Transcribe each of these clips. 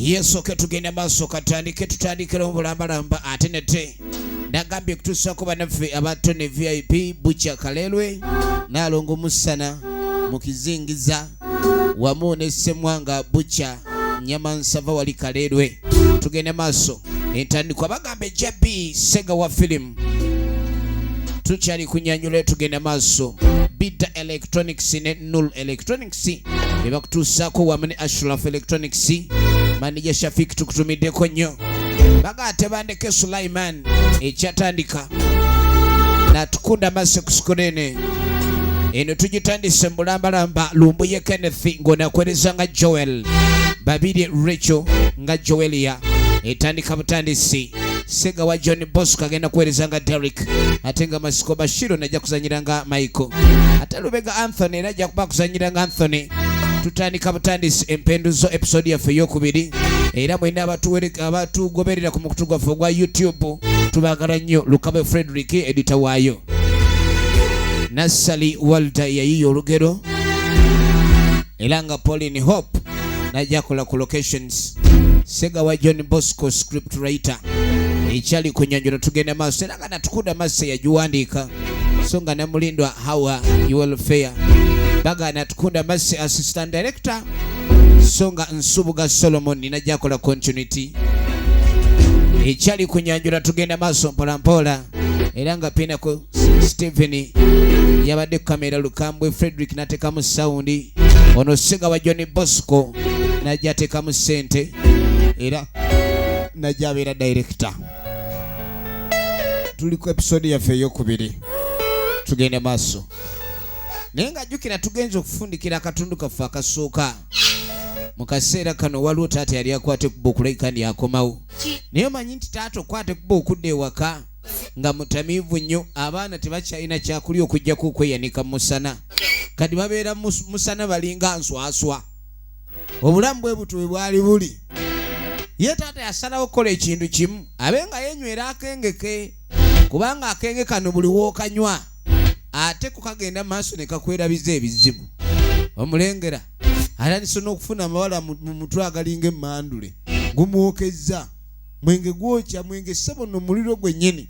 Yesu ketugenda maaso tutandikira obulambalamba ate nate nagambye kutuusako bannaffe abatone VIP Butcher Kalelwe Nalongo Musana Mukizingiza wamu ne Ssemwanga Butcher Nyamansava wali Kalelwe tugenda maaso entandikwa bagambe JB Sega wa film tukyali kunyanyula tugenda maaso Bidda Electronics ne Null Electronics bebakutuusaako wamu ne Ashraf Electronics Manager Shafik tukutumiddeko nnyo bagate bandeke Sulaiman ekyatandika natukunda maaso kusikurene eno tugitandise mulambalamba Lumbuye Kenneth ng'onakwereza nga Joel babiri Rachel nga Joelia etandika butandisi Sega wa John Bosco agenda kuwereza nga Derek ate nga Masiko Bashiro najja kuzanyira nga Michael ate Lubega Anthony najja kuba kuzanyira nga Anthony tutandika butandisi empenduzo episode yaffe ey'okubiri era mwena abatugoberera ku mukutu gwaffe gwa YouTube tubagala nnyo Lukabe Frederick editor waayo Nassali Walter yayiyo olugero era nga Pauline Hope najja kola ku locations Sega wa John Bosco script writer ekyali kunyanjula tugenda maaso era nga natukunda maaso yagiwandiika so nga namulindwa Hawa Welfare bagana tukunda maaso assistant director so nga Nsubuga Solomon najja kola continuity ekyali kunyanjula tugenda maaso mpolampola era nga Pinako Stephen yabadde kamera Lukambwe Frederick natekamu sound ono Sega wa John Bosco najja atekamu sente era najja abeera director tuli ku episode yaffe ey'okubiri tugenda maaso naye nga jjukira tugenza okufundikira akatundu kaffe akasooka mu kaseera kano waliwo taata yali akwate kuba okulaikani yakomawo naye omanyi nti taata okwate kuba okudda ewaka nga mutamiivu nnyo abaana tebakyalina kyakulya okujjako okweyanika musana kati babeera musana balinga nswaswa obulamu bwe buto bwe bwali buli ye taata yasalawo okukola ekintu kimu abe nga yenywera akenge ke kubanga akenge kano buli wookanywa ate kukagenda maaso ne kakwerabiza ebizibu omulengera atandise n'okufuna amawala mu mutwe agalinga emmandule gumwokezza mwenge gwokya mwenge ssebo nno muliro gwennyini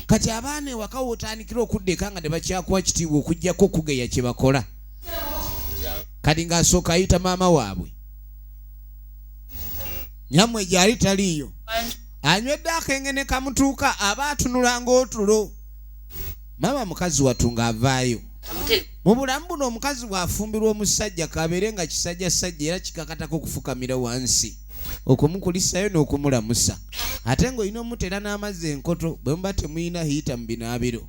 kati abaana ewaka wootandikira okuddeka nga tebakyakuwa kitiibwa okuggyako okugeya kye bakola kati ng'asooka ayita maama waabwe nyammwe gyali taliiyo anywedde akenge ne kamutuuka aba atunulanga otulo maama mukazi wattu ng'avaayo mu bulamu buno omukazi bw'afumbirwa omusajja kabeere nga kisajjasajja era kikakatako okufukamira wansi okumukulisayo n'okumulamusa ate ng'olina omutera n'amazzi enkoto bwe muba temuyina hiyita mu binaabiro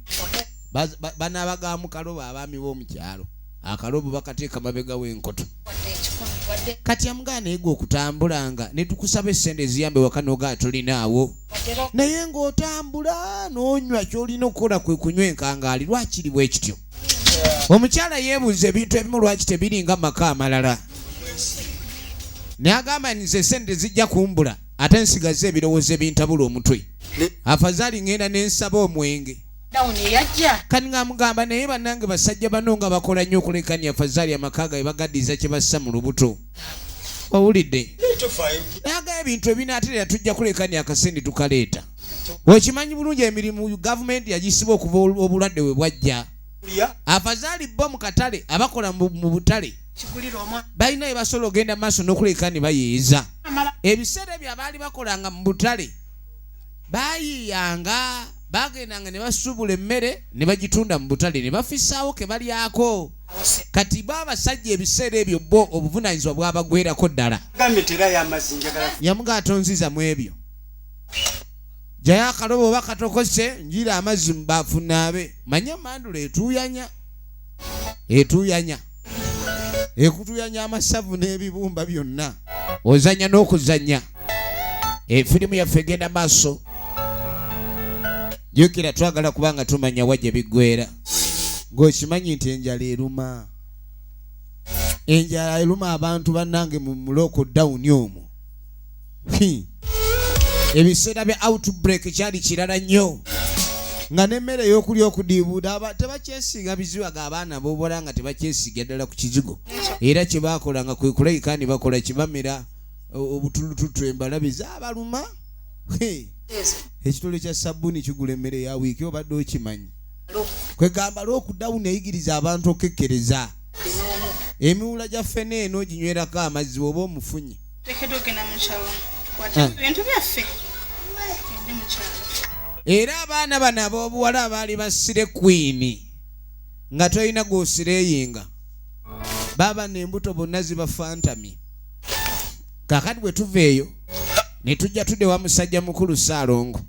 banaabaga mu kalobo abaami b'omukyalo akalobo bakateeka mabega w'enkoto kati amugaana ego okutambulanga ne tukusaba essente eziyambe waka n'ogaa tolinaawo naye ng'otambula n'onywa ky'olina okukola kwe kunywa enkangaali lwakiri bwe kityo omukyala yeebuuza ebintu ebimu lwaki tebiringa maka amalala n'agamba nze essente zijja kumbula ate nsigaze ebirowoozo ebintabula omutwe afazaali ngenda n'ensaba omwenge kati ng'amugamba naye bannange basajja bano nga bakola nnyo okulekani afazaali amaka gabe bagaddiza kye bassa mu lubuto owulidde naga ebintu ebinaaterera tujja kulekani akasente tukaleeta okimanyi bulungi emirimu gavumenti yagisiba okuva obulwadde we bwajja afazaali bo mu katale abakola mu butale balina bye basobola ogenda maaso n'okulekani bayeeza ebiseera ebyo abaali bakolanga mu butale baayiyanga bagendanga ne basuubula emmere ne bagitunda mu butale ne bafisaawo ke balyako kati bo abasajja ebiseera ebyo bo obuvunaanyizibwa bwabagwerako ddala yamuga atonziza mu ebyo jjayo akalobo oba katokose njira amazzi mu baafu naabe manya mandula etuuyanya ekutuyanya amasavu n'ebibumba byonna ozanya n'okuzanya efirimu yaffe egenda maaso jjukira twagala kubanga tumanya wajja biggwera ng'okimanyi nti enjala eruma abantu bannange mu lockdown omwo ebiseera bya outbreak kyali kirala nnyo nga n'emmere ey'okulya okudiibuuda tebakyesiiga bizibaga abaana b'obola nga tebakyesiiga ddala ku kizigo era kye baakolanga kwe kulayika ne bakola kibamera obutulututu embalabe zaabaluma. Ekitole kya sabbuuni kigula emmere ya wiiki obadde okimanyi. Kwegamba lockdown eyigiriza abantu okekkereza. Emiwula gyaffe n'eno ginywerako amazzi oba omufunye. Era abaana bano ab'obuwala abaali basire queen nga tolina gw'osireyinga baba n'embuto bonna ziba fantami. Kakati bwe tuva eyo ne tujja tudde wa musajja mukulu Ssaalongo.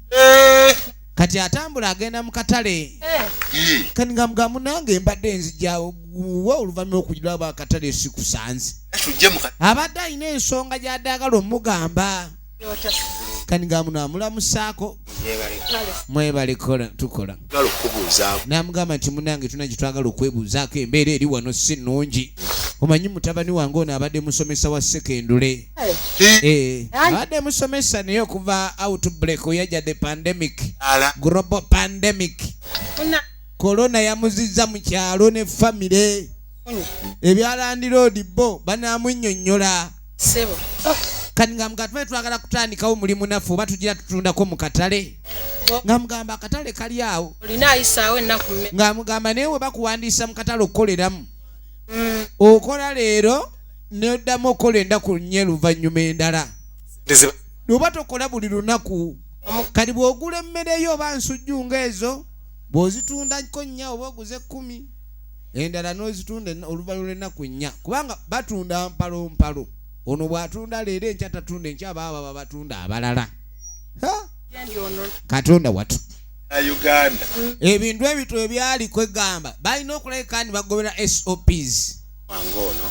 Kati atambula agenda mu katale. Kani nga mugamu nange mbadde nzijjawo oluvannyuma okugiraba akatale sikusanze. Abadde alina ensonga gy'addaagala omugamba. Kani nga muno amulamusaako. Mwebale tukola. Namugamba nti munange tuna gyetwagala okwebuuzaako embeera eri wano si nnungi. Omanyi mutabani wange ono abadde musomesa wa sekendule. Abadde musomesa naye okuva outbreak oyajja the pandemic. Global pandemic. Corona yamuzizza mu kyalo ne famire. Ebyalandi road bo banaamunnyonnyola. Kani nga mugamba twagala kutandikawo mulimu naffe oba tugira tutundako mu katale. Nga mugamba akatale kali awo. Olina ayisaawo ennaku mmeka. Nga mugamba naye we bakuwandiisa mu katale okukoleramu. Okola leero n'oddamu okola ennaku nnya luvannyuma endala. Oba tokola buli lunaku. Kati bw'ogula emmere yo oba nsujju ng'ezo bw'ozitundako nnya oba oguze 10 endala n'ozitunda oluvannyuma lw'ennaku nnya kubanga batunda mpalo. Ono bw'atunda leero enkya tatunda enkya baba batunda abalala. Katonda watu. Uganda. Ebintu ebito ebyali kwegamba balina okulabika kandi bagobera SOPs. Wangono.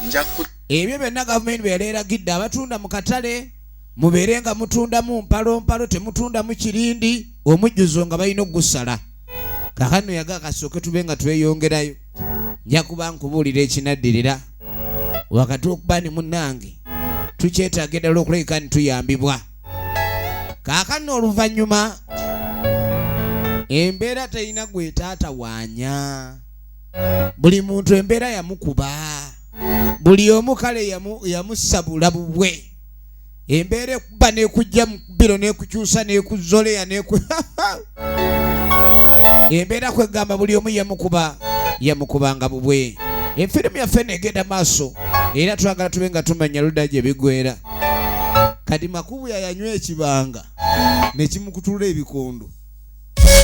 Njaku. Ebyo byonna gavumenti byaleeragidde abatunda mu katale mubeere nga mutundamu mpalo temutunda mu kirindi omujjuzo nga balina okugusala. Kakano yaga kasooke tube nga tweyongerayo. Nja kuba nkubuulira ekinaddirira. Wakati okubani munnange tukyetaaga eddala okulabika nti tuyambibwa. Kaakano oluvannyuma embeera teyina gwe taatawaanya. Buli muntu embeera yamukuba. Buli omu kale yamusabula bubwe. Embeera ekuba n'ekujja mu biro n'ekukyusa n'ekuzoleya embeera kwegamba buli omu yamukubanga bubwe. Efirimu yaffe negenda maaso era twagala tube nga tumanya ludda gye bigwera. Kati Makubu yanywa ekibanga ne kimukutula ebikondo.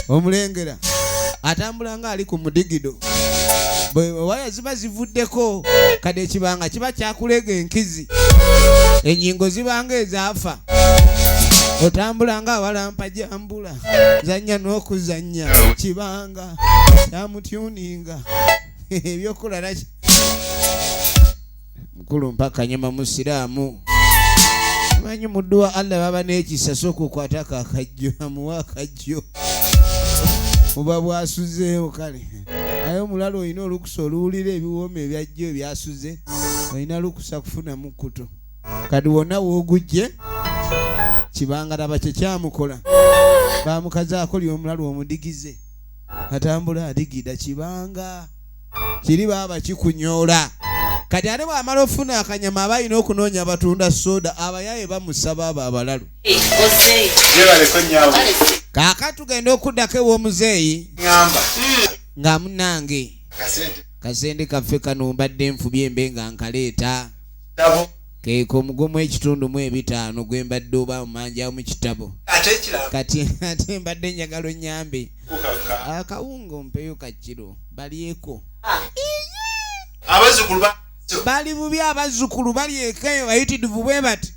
Omulengera atambula nga ali ku mudigido. Waya ziba zivuddeko kati ekibanga kiba kyakulega enkizi. Ennyingo zibanga ezaafa. Otambula nga awalampa jambula. Zanya n'okuzanya kibanga kyamutyuninga. Ebyokola laki mukulu mpaka nyama musiraamu manyi muddu wa Allah baba n'ekisa sokukwatako akajjo amuwa akajjo muba bwasuzeewo kale naye omulala olina olukusa oluwulira ebiwooma ebyajjo ebyasuze olina lukusa kufuna mukkuto kati wonna woogujje kibanga laba kyekyamukola bamukazaako li omulala omudigize atambula adigida kibanga kiri baba kikunyoola. Kati ate bw'amala ofuna akanyama abalina okunoonya abatunda soda abayaye bamusaba abo abalalu. Kaaka tugenda okuddako ew'omuzeeyi nga munange kasente kaffe kano mbadde nfubye embe nga nkaleeta keeko omugomu ekitundu mu 5 gwe mbadde oba mumanja mu kitabo kati ate mbadde njagala onnyambe akawunga ompeyo kakiro balyeko abazukulu bali bubi abazzukulu balyeko eyo bayitirivu bwe bati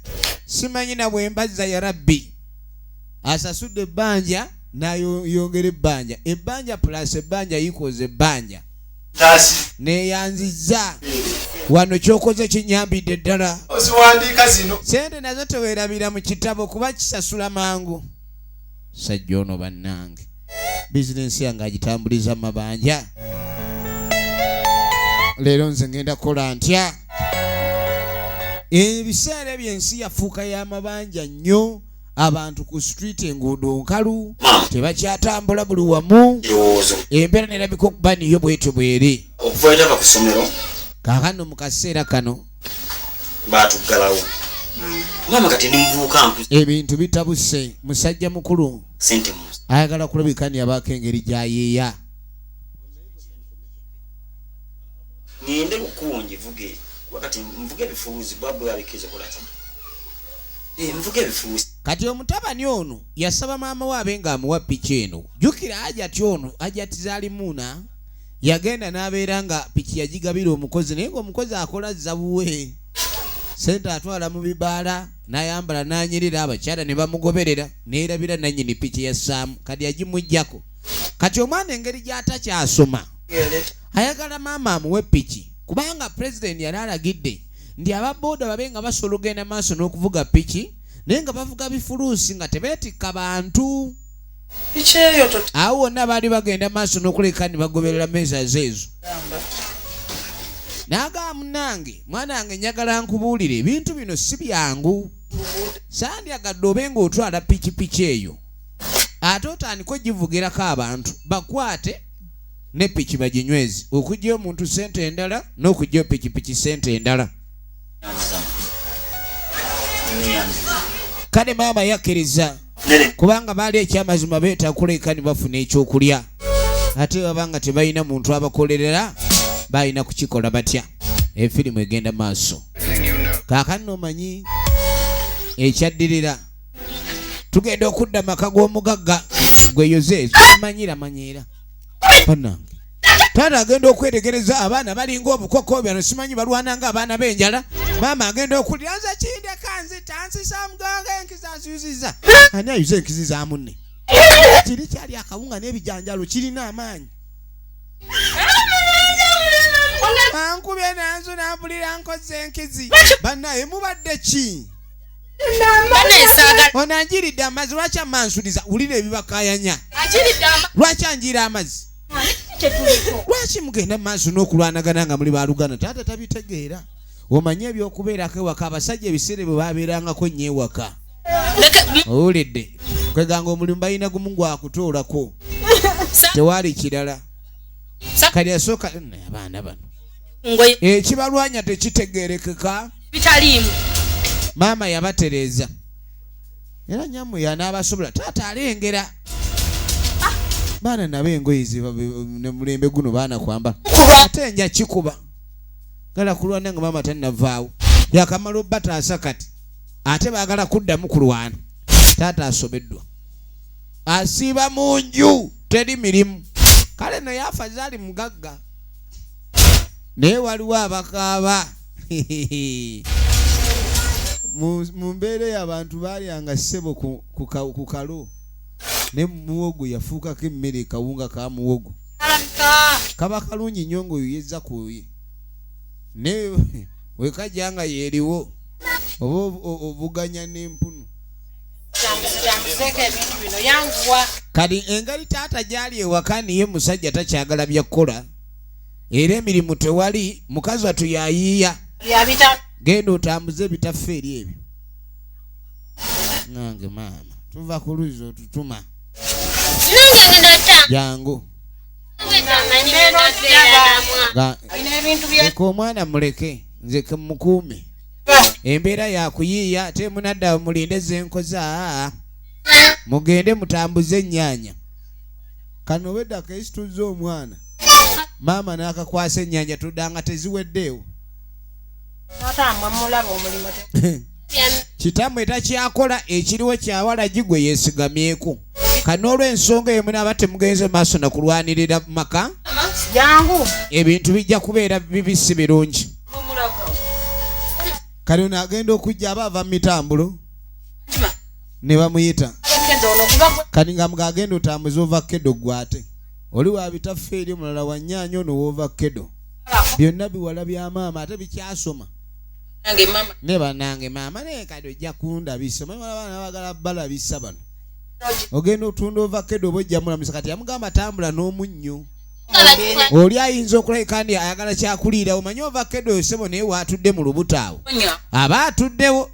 simanyi na bwe mbazza ya rabbi asasudde ebbanja nayongera ebbanja plus ebbanja yikoze ebbanja neyanzizza wano kyokoze kinyambidde ddala oziwandiika zino sente nazo teweerabira mu kitabo kuba kisasula mangu sajja ono bannange bizinensi yange agitambuliza mabanja leero nze ngenda kukola ntya ebiseera ebyensi yafuuka y'amabanja nnyo abantu ku street enguudo nkalu tebakyatambula buli wamu embeera nerabika okuba niyo bwetyo bweri okuva etava ku ssomero kaakano mu kaseera kano baatuggalawo Mama kati ndi muvubuka mpu. Ebintu bitabuse musajja mukulu. Sente musa. Ayagala kulabikani abako engeri gyayeeya. Ngende lukubo njivuge. Wakati mvuge bifuuzi babwe abikeze kola ki. Mvuge bifuuzi. Kati omutabani ono yasaba maama we abenga amuwa piki eno. Jukira ajati ono ajati zalimuna yagenda n'abeera nga piki yagigabira omukozi naye ng'omukozi akola zabuwe. Sente atwala mu bibaala n'ayambala n'anyirira abakyala ne bamugoberera neerabira nannyini piki yassaamu kati yagimuggyako. Kati omwana engeri gy'atakyasoma ayagala maama amuwe piki kubanga pulezidenti yali alagidde ndi ababooda babe nga basobola ogenda maaso n'okuvuga piki naye nga bavuga bifuluusi nga tebeetikka bantu. Piki eyo tot. Awo wonna baali bagenda maaso n'okuleka ne bagoberera meeza zeezo. Naga munange mwana wange njagala nkubuulire ebintu bino si byangu. Sandyagadde obe ng'otwala piki eyo ate otandika ogivugirako abantu bakwate ne piki baginywezi okugya omuntu sente endala n'okugya piki sente endala. Kale maama yakkiriza kubanga baali ekyamazima beeta kuleka ne bafuna ekyokulya ate babanga tebalina muntu abakolerera balina kukikola batya. Efirimu egenda maaso. Kaakano omanyi ekyaddirira tugenda okudda maka g'omugagga gweyoze manyira bannange. Taata agenda okwetegereza abaana balinga obukoko byano simanyi balwana nga abaana b'enjala. Maama agenda okulira nze kindeka nzita nsisa mugongo enkiza nziyuziza. Ani ayuza enkizi za munne? Kiri kyali akawunga n'ebijanjalo kirina amaanyi. Ankubye nanzo nampulira nkoze enkizi. Bannaye mubadde ki? Ono anjiridde amazzi lwaki amansuliza wulira ebibakayanya. Lwaki anjira amazzi? Lwaki mugenda maaso n'okulwanagana nga muli balugana? Taata tabitegeera. Omanye ebyokubeerako ewaka abasajja ebiseera bwe baabeerangako nnyo ewaka. Owulidde kweganga omulimu balina gumu gwakutoolako tewaali kirala. Kali yasooka abaana bano ekibalwanya tekitegeerekeka bitaliimu. Maama yabatereeza era nyammwe yanaabasobola. Taata alengera baana nabo engoye ne mulembe guno baana kwambala ate nja kikuba gala kulwana nga maama tannavaawo yakamala obbataasa kati ate baagala kuddamu kulwana. Taata asobeddwa asiiba mu nju teri mirimu. Kale naye afazaali mugagga naye waliwo abakaaba. Mu mbeera y'abantu baalyanga ssebo ku kalo ne muwogo yafuukako emmere kawunga ka muwogo kaba kalungi nnyo ng'oyo yezza kuye ne wekajja nga yeeriwo oba obuganya n'empunu. Kati engali taata gyali ewaka niye musajja takyagala byakukola era emirimu tewali mukazi watu yayiiya. Genda otambuze ebitaffe eri ebyo. Nange maama tuva ku luzzi otutuma jangu. Leka omwana muleke nze mukuume. Embeera yakuyiiya ate munadda mulinde zenkoza mugende mutambuze ennyaanya. Kano weddako ekituze omwana maama n'akakwasa ennyanja tuddanga teziweddeewo. Kitamwe takyakola ekiriwo kyawala gigwe yeesigamyeko. Kano olw'ensonga emu naaba temugenze maaso na kulwanirira maka ebintu bijja kubeera bibisi birungi. Kale ono agenda okujja aba ava mu mitambulo ne bamuyita kati nga mugagenda otambuza ovakkedo gwate oli wa bitaffe eri omulala wa nnyaanya ono w'ovakkedo byonna biwala bya maama ate bikyasoma. Ne bannange maama naye kati ojja kundabisa manyi abaana bagala balabisa bano. Ogenda otunda ovakkedo oba ojja mulamusa kati yamugamba tambula n'omunnyo. Oli ayinza okulabika ndi ayagala kyakuliira omanyi ovakkedo oyo ssebo naye waatudde mu lubuto awo aba atuddewo.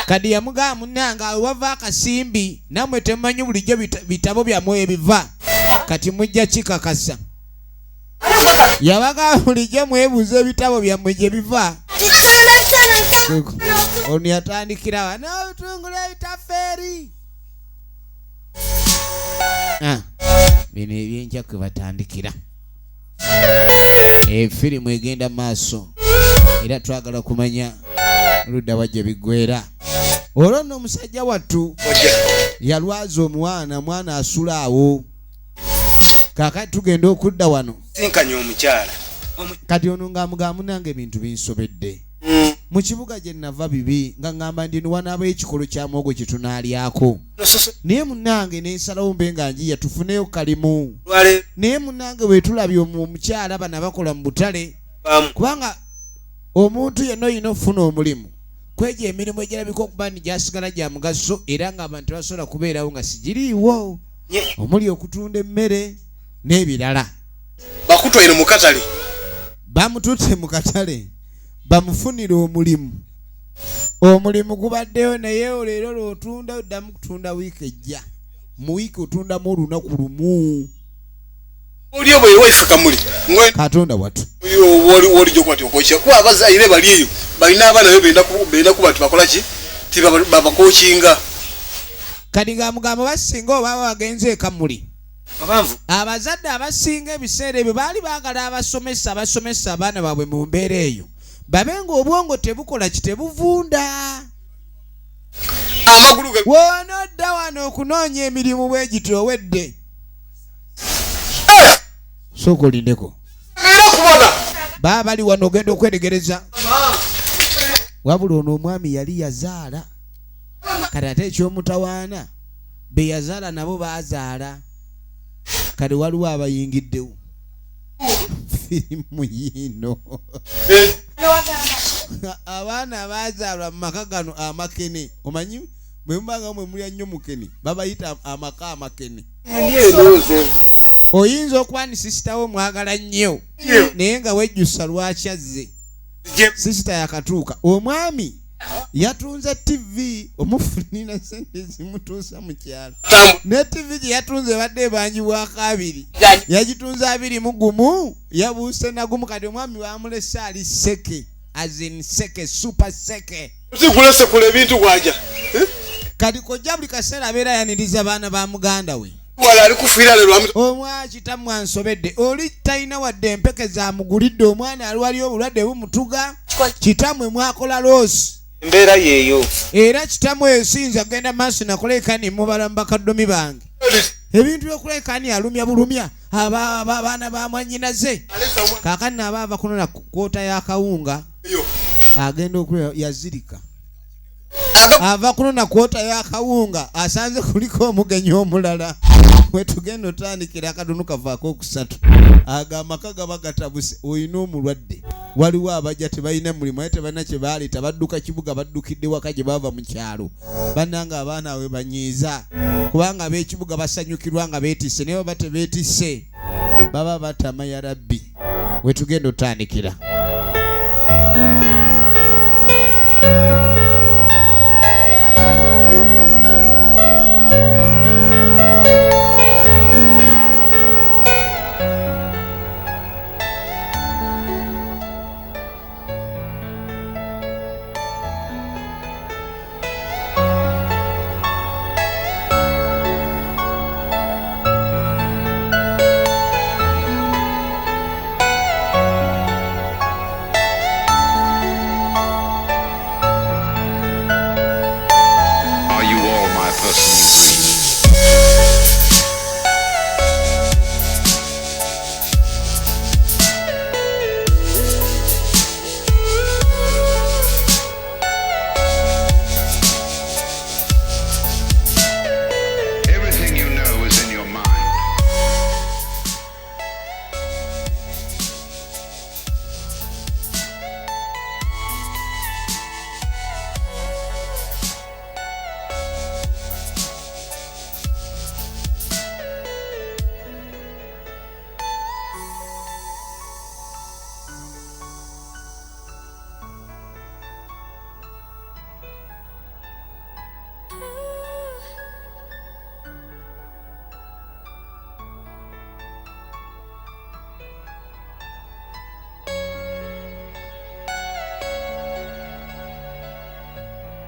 Kadi yamugamba munnange awo wava akasimbi nammwe temumanyi bulijjo bitabo byammwe ebiva kati mujja kikakasa. Yabaga bulijjo mwebuuza ebitabo byammwe gye biva ono yatandikira wano otungula itaferi bino ebyenkya kwe batandikira efirimu egenda maaso era twagala kumanya ludda wajja biggwera olwo nno omusajja wattu yalwaza mwana asula awo kakati tugenda okudda wano sinkanya omukyala kati ono ng'amugamba munange ebintu binsobedde mu kibuga gye nava bibi nga ngamba ndi wanaaba ekikolo kya muwogo kye tunaalyako naye munnange nensalawo mbe nga njiya tufuneyo kalimu naye munnange wetulabye omukyala bana bakola mu butale kubanga omuntu yenna olina okufuna omulimu kwegyo emirimu egirabika okuba ni gyasigala gya mugaso era ng'abantu tebasobola kubeerawo nga sigiriiwo omuli okutunda emmere n'ebirala bakutwaire mu katale bamututte mu katale bamufunire omulimu gubaddeyo naye leero lwotunda oddamu kutunda wiiki ejja mu wiiki otundamu olunaku lumu oli obwe waisa kamuli katonda watu woli jokwati okocha kuba abazaire baliyo balina abaana be benda kuba tubakola ki tibabakokinga kati ng'amugamba basinga oba bagenze ekamuli Abavanvu abazadde abasinga ebiseera ebyo baali baagala abasomesa abaana baabwe mu mbeera eyo babenga obwongo tebukola kitebuvunda amagulu wonodda wano okunoonya emirimu bwe gityo owedde sooka olindeko baba bali wano ogenda okwetegereza wabula ono omwami yali yazaala kati ate ekyomutawaana be yazaala nabo baazaala kati waliwo abayingiddewo firimu yino abaana baazaalwa mu maka gano amakene omanyi bwe mubanga mwe mulya nnyo mukene babayita amaka amakene oyinza okuba ni sisitawo mwagala nnyo naye nga wejjusa lwaki azze sisita yakatuuka omwami yatunze TV omufunira sente zimutuusa mu kyalo ne TV gye yatunze badde banjibwako 2 yagitunze 21 yabuuse nagumu kati omwami bamulese ali seke azin seke super seke sigulese kule ebintu gwaja kati kojja buli kaseera abeera yaniriza baana ba muganda we wala ali kufiira lero omwaki tamwansobedde oli talina wadde empeke zamugulidde omwana aliwali obulwadde bumutuga kitamwe mwakola loosi embeera yeeyo era kitamwe esinza genda maaso nakolekani mubala mu bakaddomi bange ebintu byokulekani alumya bulumya abaana bamwanyinaze kaakani naaba kunona kwota y'akawunga agenda okulya yazirika ava kunona kwota y'akawunga asanze kuliko omugenyi omulala wetugenda otandikira akadunu kavaako 3 agamaka gaba gatabuse oyina omulwadde waliwo abajja tebalina mulimu aye tebalina kye baaleeta badduka kibuga baddukidde waka gye bava mu kyalo bannanga abaana we banyiiza kubanga ab'ekibuga basanyukirwa nga beetisse naye baba tebeetisse baba batama ya rabbi wetugenda otandikira